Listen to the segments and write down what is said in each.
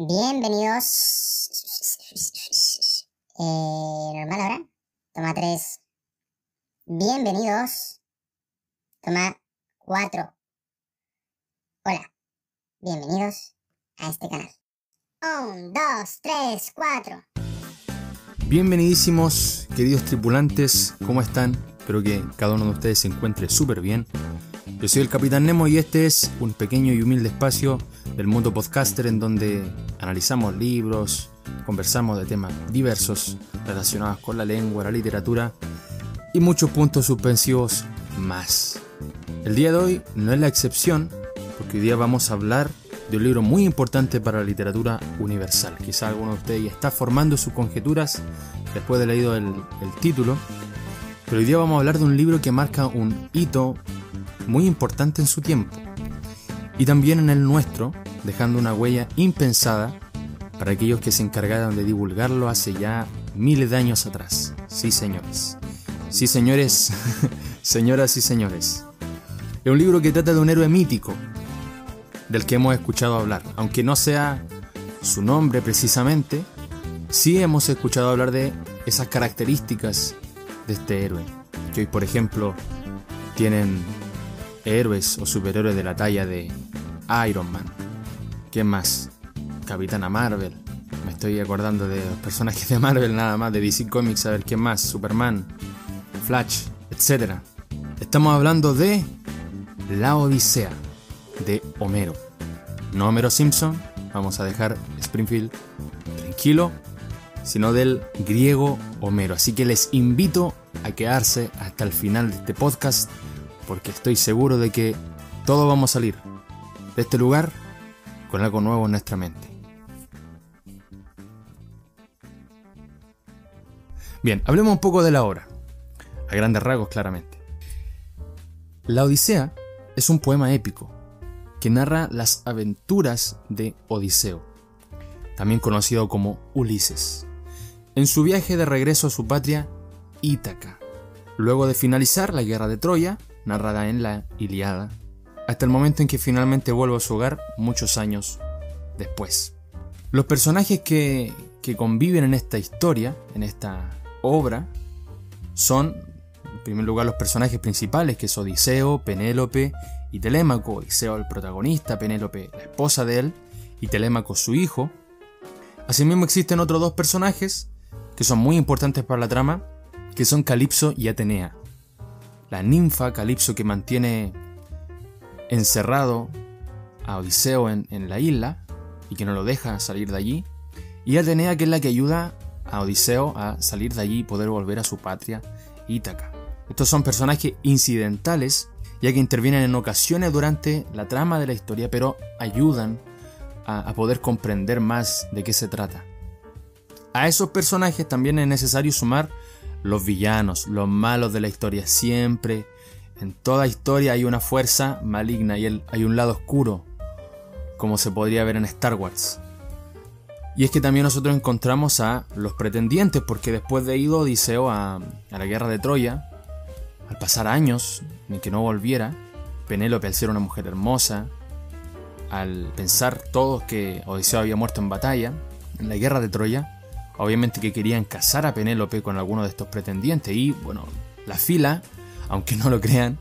Bienvenidos. Normal ahora. Toma 3. Bienvenidos. Toma 4. Hola. Bienvenidos a este canal. 1, 2, 3, 4. Bienvenidísimos, queridos tripulantes. ¿Cómo están? Espero que cada uno de ustedes se encuentre súper bien. Yo soy el Capitán Nemo y este es un pequeño y humilde espacio del mundo podcaster en donde analizamos libros, conversamos de temas diversos relacionados con la lengua, la literatura y muchos puntos suspensivos más. El día de hoy no es la excepción, porque hoy día vamos a hablar de un libro muy importante para la literatura universal. Quizá alguno de ustedes ya está formando sus conjeturas después de leído el título, pero hoy día vamos a hablar de un libro que marca un hito muy importante en su tiempo y también en el nuestro, dejando una huella impensada para aquellos que se encargaron de divulgarlo hace ya miles de años atrás. Sí, señores. Sí, señores. Señoras y señores. Es un libro que trata de un héroe mítico del que hemos escuchado hablar, aunque no sea su nombre precisamente. Sí hemos escuchado hablar de esas características de este héroe, que hoy, por ejemplo, tienen héroes o superhéroes de la talla de Iron Man. ¿Quién más? Capitana Marvel. Me estoy acordando de los personajes de Marvel nada más, de DC Comics, a ver quién más. Superman, Flash, etc. Estamos hablando de La Odisea de Homero. No Homero Simpson, vamos a dejar Springfield tranquilo, sino del griego Homero. Así que les invito a quedarse hasta el final de este podcast, porque estoy seguro de que todos vamos a salir de este lugar con algo nuevo en nuestra mente. Bien, hablemos un poco de la obra, a grandes rasgos claramente. La Odisea es un poema épico que narra las aventuras de Odiseo, también conocido como Ulises, en su viaje de regreso a su patria, Ítaca, luego de finalizar la guerra de Troya, narrada en la Ilíada, hasta el momento en que finalmente vuelve a su hogar muchos años después. Los personajes que conviven en esta historia, en esta obra, son, en primer lugar, los personajes principales, que es Odiseo, Penélope y Telémaco. Odiseo el protagonista, Penélope la esposa de él y Telémaco su hijo. Asimismo existen otros dos personajes que son muy importantes para la trama, que son Calipso y Atenea. La ninfa Calipso, que mantiene encerrado a Odiseo en la isla y que no lo deja salir de allí, y Atenea, que es la que ayuda a Odiseo a salir de allí y poder volver a su patria, Ítaca. Estos son personajes incidentales, ya que intervienen en ocasiones durante la trama de la historia, pero ayudan a poder comprender más de qué se trata. A esos personajes también es necesario sumar los villanos, los malos de la historia. Siempre, en toda historia hay una fuerza maligna y hay un lado oscuro, como se podría ver en Star Wars. Y es que también nosotros encontramos a los pretendientes, porque después de ido Odiseo a la guerra de Troya, al pasar años en que no volviera, Penélope, al ser una mujer hermosa, al pensar todos que Odiseo había muerto en batalla, en la guerra de Troya, obviamente que querían casar a Penélope con alguno de estos pretendientes. Y bueno, la fila, aunque no lo crean,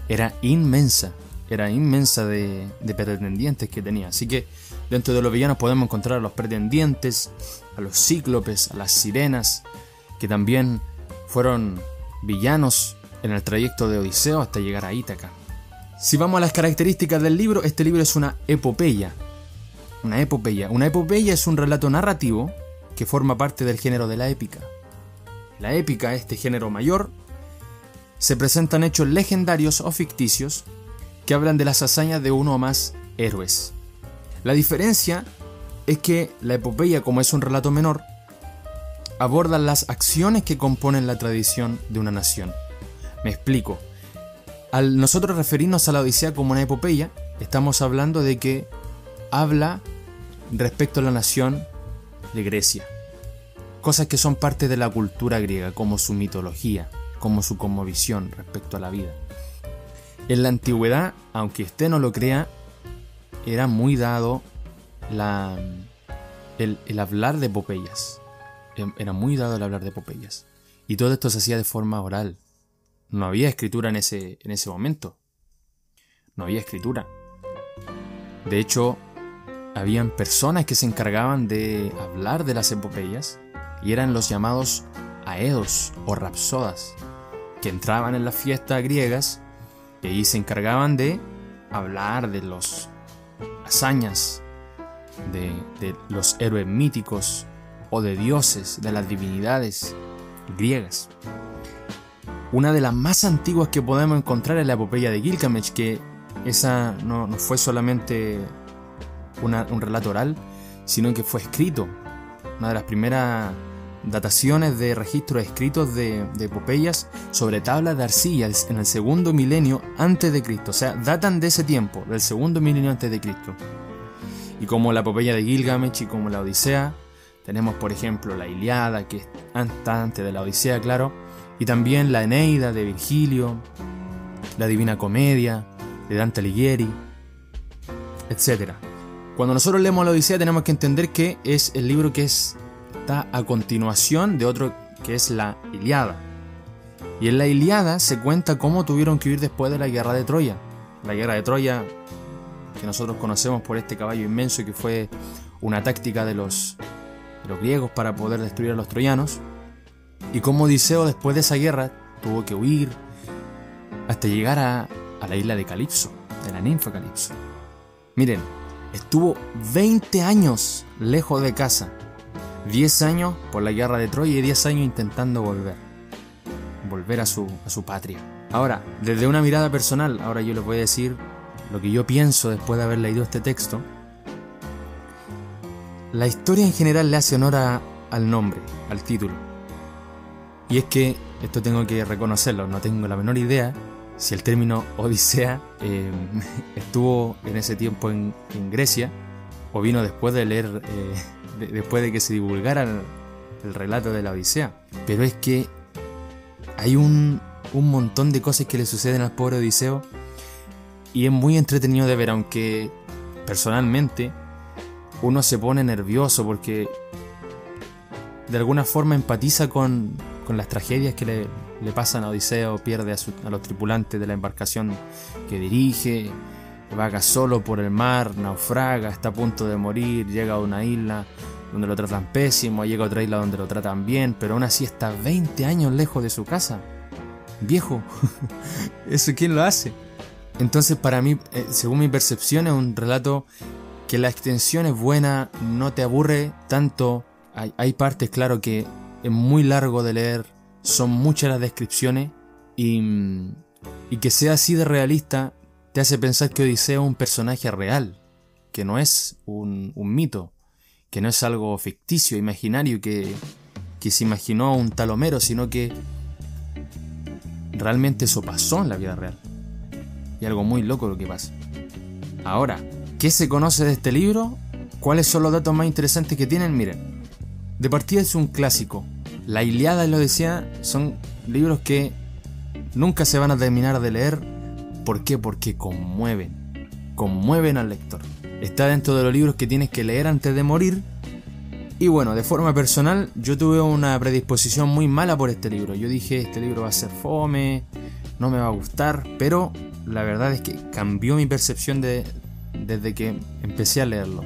era inmensa de pretendientes que tenía. Así que dentro de los villanos podemos encontrar a los pretendientes, a los cíclopes, a las sirenas, que también fueron villanos en el trayecto de Odiseo hasta llegar a Ítaca. Si vamos a las características del libro, este libro es una epopeya. Una epopeya es un relato narrativo que forma parte del género de la épica. La épica, este género mayor, se presentan hechos legendarios o ficticios que hablan de las hazañas de uno o más héroes. La diferencia es que la epopeya, como es un relato menor, aborda las acciones que componen la tradición de una nación. Me explico. Al nosotros referirnos a la Odisea como una epopeya, estamos hablando de que habla respecto a la nación de Grecia. Cosas que son parte de la cultura griega, como su mitología, como su cosmovisión respecto a la vida. En la antigüedad, aunque usted no lo crea, era muy dado el hablar de epopeyas. Era muy dado el hablar de epopeyas. Y todo esto se hacía de forma oral. No había escritura en ese momento. No había escritura. De hecho, habían personas que se encargaban de hablar de las epopeyas y eran los llamados aedos o rapsodas, que entraban en las fiestas griegas y ahí se encargaban de hablar de las hazañas de los héroes míticos o de dioses, de las divinidades griegas. Una de las más antiguas que podemos encontrar es la epopeya de Gilgamesh, que esa no fue solamente un relato oral, sino que fue escrito. Una de las primeras dataciones de registros escritos de epopeyas sobre tablas de arcilla en el segundo milenio antes de Cristo. O sea, datan de ese tiempo, del segundo milenio antes de Cristo. Y como la epopeya de Gilgamesh y como la Odisea, tenemos por ejemplo la Ilíada, que está antes de la Odisea, claro, y también la Eneida de Virgilio, la Divina Comedia de Dante Alighieri, etc. Cuando nosotros leemos la Odisea tenemos que entender que es el libro que está a continuación de otro que es la Ilíada. Y en la Ilíada se cuenta cómo tuvieron que huir después de la guerra de Troya. La guerra de Troya, que nosotros conocemos por este caballo inmenso, que fue una táctica de los griegos para poder destruir a los troyanos. Y cómo Odiseo después de esa guerra tuvo que huir hasta llegar a la isla de Calipso, de la ninfa Calipso. Miren, estuvo 20 años lejos de casa, 10 años por la guerra de Troya y 10 años intentando volver a su patria. Ahora, desde una mirada personal, ahora yo les voy a decir lo que yo pienso después de haber leído este texto. La historia en general le hace honor al nombre, al título. Y es que, esto tengo que reconocerlo, no tengo la menor idea si el término Odisea estuvo en ese tiempo en Grecia o vino después de leer, después de que se divulgara el relato de la Odisea. Pero es que hay un montón de cosas que le suceden al pobre Odiseo y es muy entretenido de ver, aunque personalmente uno se pone nervioso porque de alguna forma empatiza con las tragedias que le pasan a Odiseo. Pierde a los tripulantes de la embarcación que dirige, vaga solo por el mar, naufraga, está a punto de morir, llega a una isla donde lo tratan pésimo, llega a otra isla donde lo tratan bien, pero aún así está 20 años lejos de su casa. Viejo, ¿eso quién lo hace? Entonces para mí, según mi percepción, es un relato que la extensión es buena, no te aburre tanto. Hay partes, claro, que es muy largo de leer, son muchas las descripciones y que sea así de realista te hace pensar que Odiseo es un personaje real, que no es un mito, que no es algo ficticio, imaginario, que se imaginó un tal Homero, sino que realmente eso pasó en la vida real. Y algo muy loco lo que pasa. Ahora, ¿qué se conoce de este libro? ¿Cuáles son los datos más interesantes que tienen? Miren, de partida es un clásico. La Ilíada y la Odisea son libros que nunca se van a terminar de leer. ¿Por qué? Porque conmueven al lector. Está dentro de los libros que tienes que leer antes de morir. Y bueno, de forma personal, yo tuve una predisposición muy mala por este libro. Yo dije, este libro va a ser fome, no me va a gustar, pero la verdad es que cambió mi percepción desde que empecé a leerlo.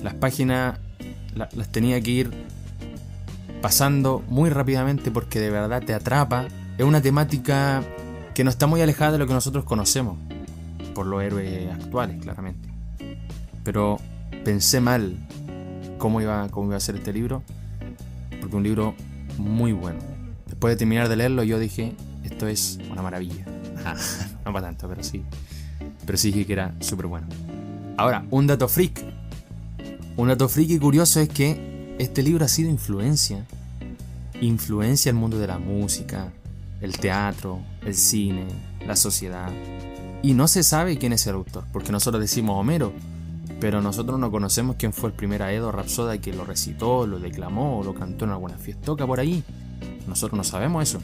Las páginas las tenía que ir pasando muy rápidamente porque de verdad te atrapa. Es una temática que no está muy alejada de lo que nosotros conocemos por los héroes actuales, claramente. Pero pensé mal cómo iba a ser este libro, porque un libro muy bueno. Después de terminar de leerlo yo dije, esto es una maravilla. No para tanto, pero sí dije que era súper bueno. Ahora, un dato freak y curioso es que este libro ha sido influencia el mundo de la música, el teatro, el cine, la sociedad. Y no se sabe quién es el autor, porque nosotros decimos Homero, pero nosotros no conocemos quién fue el primer aedo rapsoda que lo recitó, lo declamó o lo cantó en alguna fiestoca por ahí. Nosotros no sabemos eso.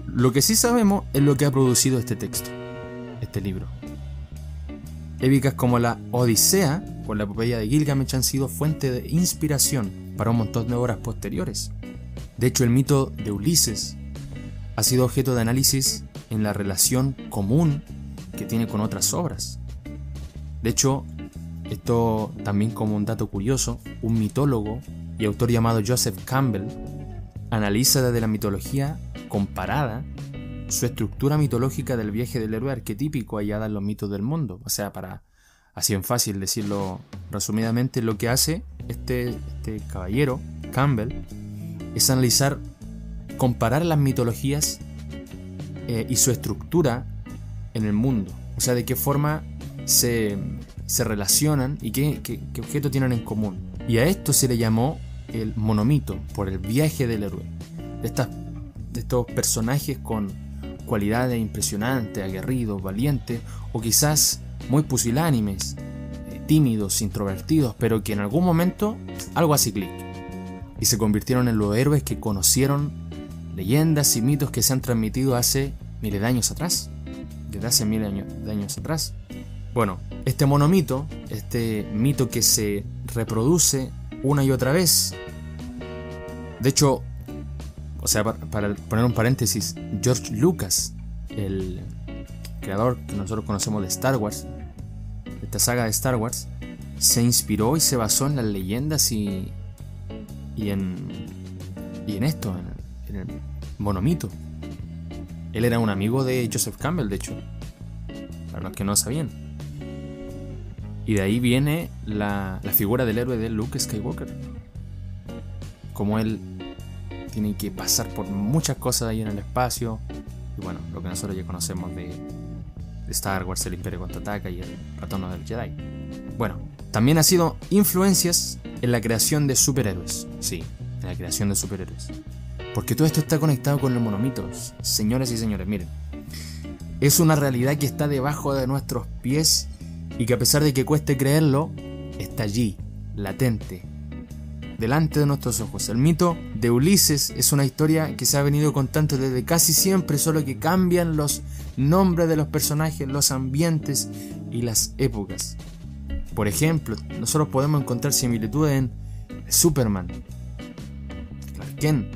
Lo que sí sabemos es lo que ha producido este texto, este libro. Épicas como la Odisea o la epopeya de Gilgamesh han sido fuente de inspiración para un montón de obras posteriores. De hecho, el mito de Ulises ha sido objeto de análisis en la relación común que tiene con otras obras. De hecho, esto también como un dato curioso, un mitólogo y autor llamado Joseph Campbell analiza desde la mitología comparada su estructura mitológica del viaje del héroe arquetípico hallada en los mitos del mundo. O sea, para así en fácil decirlo resumidamente, lo que hace este caballero, Campbell, es analizar, comparar las mitologías y su estructura en el mundo. O sea, de qué forma se relacionan y qué objeto tienen en común. Y a esto se le llamó el monomito, por el viaje del héroe. De estos personajes con cualidades impresionantes, aguerridos, valientes, o quizás muy pusilánimes, tímidos, introvertidos, pero que en algún momento algo hace clic y se convirtieron en los héroes que conocieron leyendas y mitos que se han transmitido hace miles de años atrás. Desde hace miles de años atrás. Bueno, este monomito, este mito que se reproduce una y otra vez. De hecho, o sea, para poner un paréntesis, George Lucas, el creador que nosotros conocemos de Star Wars, de esta saga de Star Wars, se inspiró y se basó en las leyendas y en esto, en el monomito. Él era un amigo de Joseph Campbell, de hecho, para los que no sabían. Y de ahí viene la figura del héroe de Luke Skywalker. Como él tiene que pasar por muchas cosas ahí en el espacio. Y bueno, lo que nosotros ya conocemos de Star Wars, el Imperio Contraataca y el Retorno del Jedi. Bueno, también ha sido influencias en la creación de superhéroes. Sí, en la creación de superhéroes. Porque todo esto está conectado con el monomito. Señoras y señores, miren. Es una realidad que está debajo de nuestros pies y que a pesar de que cueste creerlo, está allí, latente, delante de nuestros ojos. El mito de Ulises es una historia que se ha venido contando desde casi siempre, solo que cambian los nombres de los personajes, los ambientes y las épocas. Por ejemplo, nosotros podemos encontrar similitudes en Superman, Clark Kent.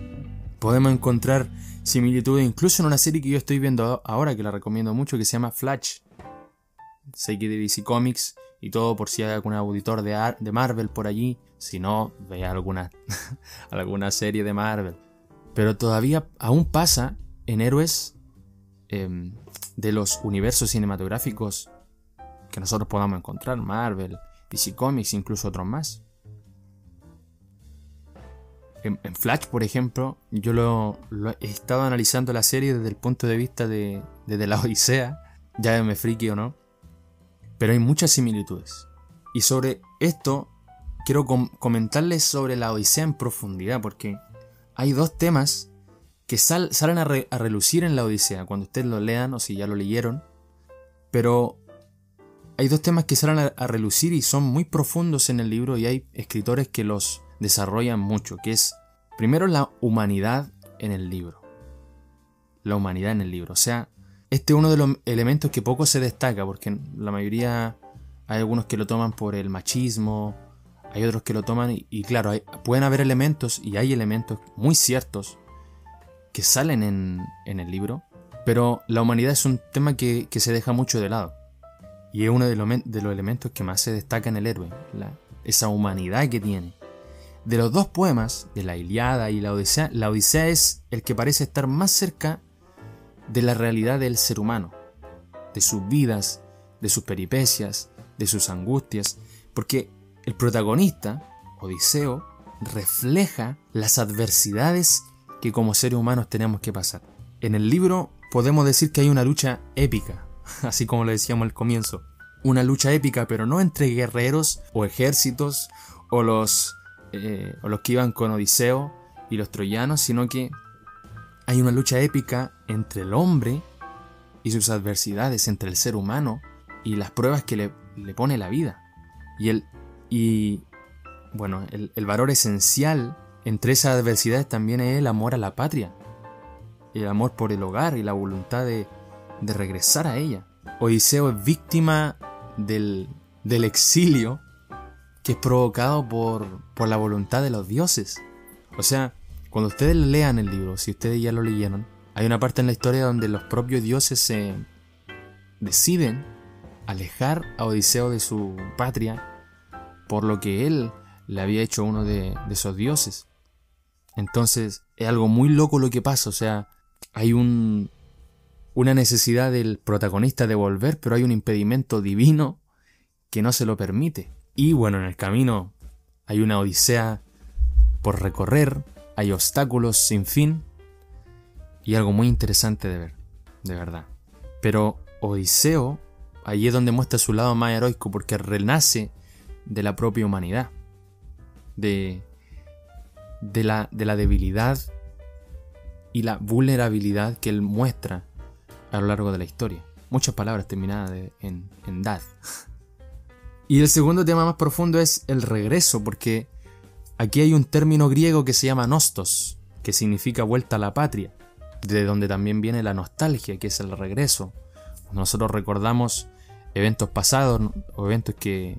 Podemos encontrar similitudes incluso en una serie que yo estoy viendo ahora, que la recomiendo mucho, que se llama Flash. Sé que de DC Comics y todo, por si hay algún auditor de Marvel por allí. Si no, vea alguna serie de Marvel. Pero todavía aún pasa en héroes de los universos cinematográficos que nosotros podamos encontrar. Marvel, DC Comics, incluso otros más. En Flash, por ejemplo, yo lo he estado analizando la serie desde el punto de vista de la Odisea. Ya me friki o no. Pero hay muchas similitudes. Y sobre esto quiero comentarles sobre la Odisea en profundidad, porque hay dos temas que salen a relucir en la Odisea, cuando ustedes lo lean o si ya lo leyeron. Pero hay dos temas que salen a relucir y son muy profundos en el libro, y hay escritores que los desarrollan mucho, que es primero la humanidad en el libro. La humanidad en el libro. O sea, este es uno de los elementos que poco se destaca, porque la mayoría hay algunos que lo toman por el machismo, hay otros que lo toman y claro, pueden haber elementos, y hay elementos muy ciertos que salen en el libro, pero la humanidad es un tema que se deja mucho de lado. Y es uno de los elementos que más se destaca en el héroe, esa humanidad que tiene. De los dos poemas, de la Ilíada y la Odisea es el que parece estar más cerca de la realidad del ser humano, de sus vidas, de sus peripecias, de sus angustias, porque el protagonista, Odiseo, refleja las adversidades que como seres humanos tenemos que pasar. En el libro podemos decir que hay una lucha épica, así como lo decíamos al comienzo, una lucha épica, pero no entre guerreros o ejércitos o los que iban con Odiseo y los troyanos, sino que hay una lucha épica entre el hombre y sus adversidades, entre el ser humano y las pruebas que le pone la vida. El valor esencial entre esas adversidades también es el amor a la patria, el amor por el hogar y la voluntad de regresar a ella. Odiseo es víctima del exilio que es provocado por la voluntad de los dioses. O sea, cuando ustedes lean el libro, si ustedes ya lo leyeron, hay una parte en la historia donde los propios dioses se deciden alejar a Odiseo de su patria por lo que él le había hecho a uno de esos dioses. Entonces es algo muy loco lo que pasa. O sea, hay una necesidad del protagonista de volver, pero hay un impedimento divino que no se lo permite. Y bueno, en el camino hay una odisea por recorrer, hay obstáculos sin fin y algo muy interesante de ver, de verdad. Pero Odiseo, ahí es donde muestra su lado más heroico, porque renace de la propia humanidad, de la debilidad y la vulnerabilidad que él muestra a lo largo de la historia. Muchas palabras terminadas en dad. Y el segundo tema más profundo es el regreso, porque aquí hay un término griego que se llama nostos, que significa vuelta a la patria, de donde también viene la nostalgia, que es el regreso. Nosotros recordamos eventos pasados o eventos que,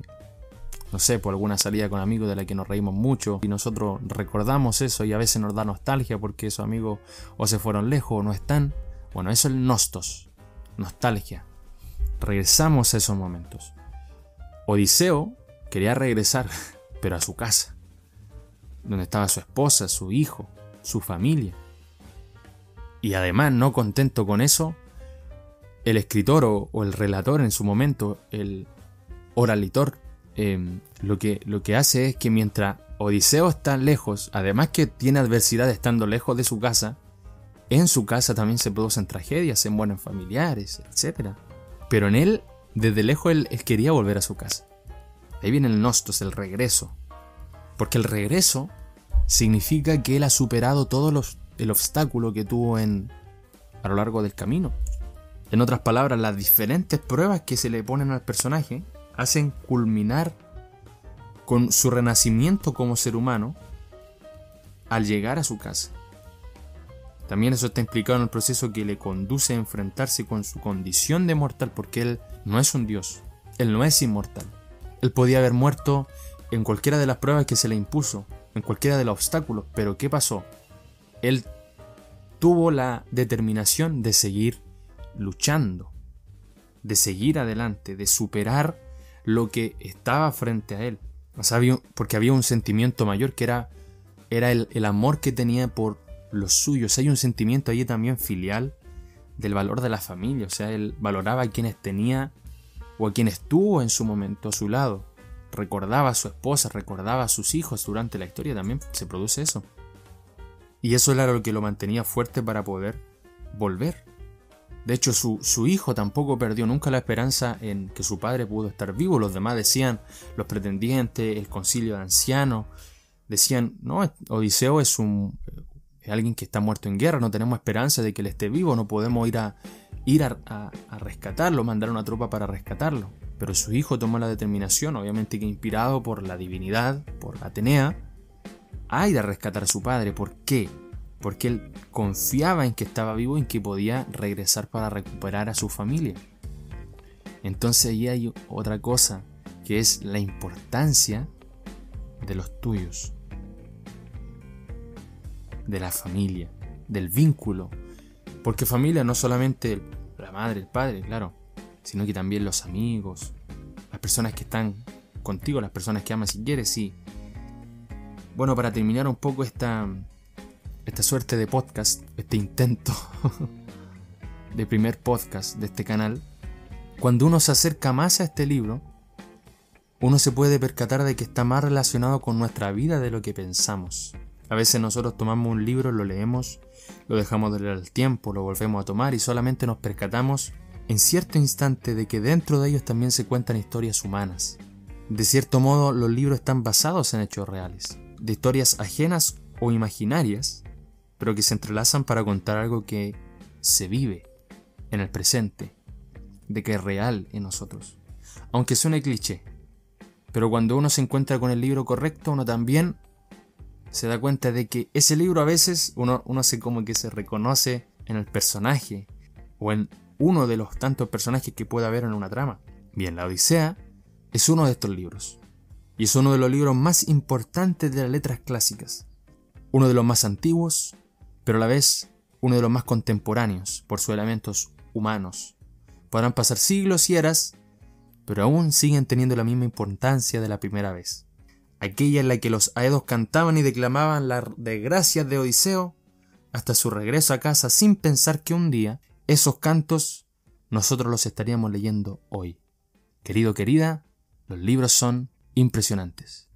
no sé, por alguna salida con amigos de la que nos reímos mucho, y nosotros recordamos eso y a veces nos da nostalgia porque esos amigos o se fueron lejos o no están. Bueno, eso es el nostos, nostalgia. Regresamos a esos momentos. Odiseo quería regresar, pero a su casa, donde estaba su esposa, su hijo, su familia. Y además, no contento con eso, el escritor o el relator en su momento, el oralitor, lo que hace es que mientras Odiseo está lejos, además que tiene adversidad estando lejos de su casa, en su casa también se producen tragedias, se mueren familiares, etc. Pero en él, desde lejos, él quería volver a su casa. Ahí viene el nostos, el regreso. Porque el regreso significa que él ha superado todo el obstáculo que tuvo a lo largo del camino. En otras palabras, las diferentes pruebas que se le ponen al personaje hacen culminar con su renacimiento como ser humano al llegar a su casa. También eso está implicado en el proceso que le conduce a enfrentarse con su condición de mortal, porque él no es un dios, él no es inmortal. Él podía haber muerto en cualquiera de las pruebas que se le impuso, en cualquiera de los obstáculos, pero ¿qué pasó? Él tuvo la determinación de seguir luchando, de seguir adelante, de superar lo que estaba frente a él. O sea, porque había un sentimiento mayor que era el amor que tenía por los suyos. Hay un sentimiento allí también filial del valor de la familia. O sea, él valoraba a quienes tenía o a quienes tuvo en su momento a su lado. Recordaba a su esposa, recordaba a sus hijos. Durante la historia también se produce eso. Y eso era lo que lo mantenía fuerte para poder volver. De hecho, su hijo tampoco perdió nunca la esperanza en que su padre pudo estar vivo. Los demás decían, los pretendientes, el concilio de ancianos, decían, no, Odiseo es alguien que está muerto en guerra, no tenemos esperanza de que él esté vivo, no podemos ir a rescatarlo, mandar una tropa para rescatarlo. Pero su hijo tomó la determinación, obviamente que inspirado por la divinidad, por Atenea, a ir a rescatar a su padre. ¿Por qué? Porque él confiaba en que estaba vivo y en que podía regresar para recuperar a su familia. Entonces ahí hay otra cosa, que es la importancia de los tuyos, de la familia, del vínculo. Porque familia no solamente la madre, el padre, claro, sino que también los amigos, las personas que están contigo, las personas que amas si quieres, sí. Bueno, para terminar un poco esta suerte de podcast, este intento de primer podcast de este canal, cuando uno se acerca más a este libro, uno se puede percatar de que está más relacionado con nuestra vida de lo que pensamos. A veces nosotros tomamos un libro, lo leemos, lo dejamos de leer al tiempo, lo volvemos a tomar y solamente nos percatamos en cierto instante de que dentro de ellos también se cuentan historias humanas. De cierto modo, los libros están basados en hechos reales, de historias ajenas o imaginarias, pero que se entrelazan para contar algo que se vive en el presente, de que es real en nosotros. Aunque suene cliché, pero cuando uno se encuentra con el libro correcto, uno también se da cuenta de que ese libro a veces uno se como que se reconoce en el personaje o en uno de los tantos personajes que puede haber en una trama. Bien, la Odisea es uno de estos libros, y es uno de los libros más importantes de las letras clásicas, uno de los más antiguos, pero a la vez uno de los más contemporáneos por sus elementos humanos. Podrán pasar siglos y eras, pero aún siguen teniendo la misma importancia de la primera vez, aquella en la que los aedos cantaban y declamaban las desgracias de Odiseo hasta su regreso a casa, sin pensar que un día esos cantos nosotros los estaríamos leyendo hoy. Querido, querida, los libros son impresionantes.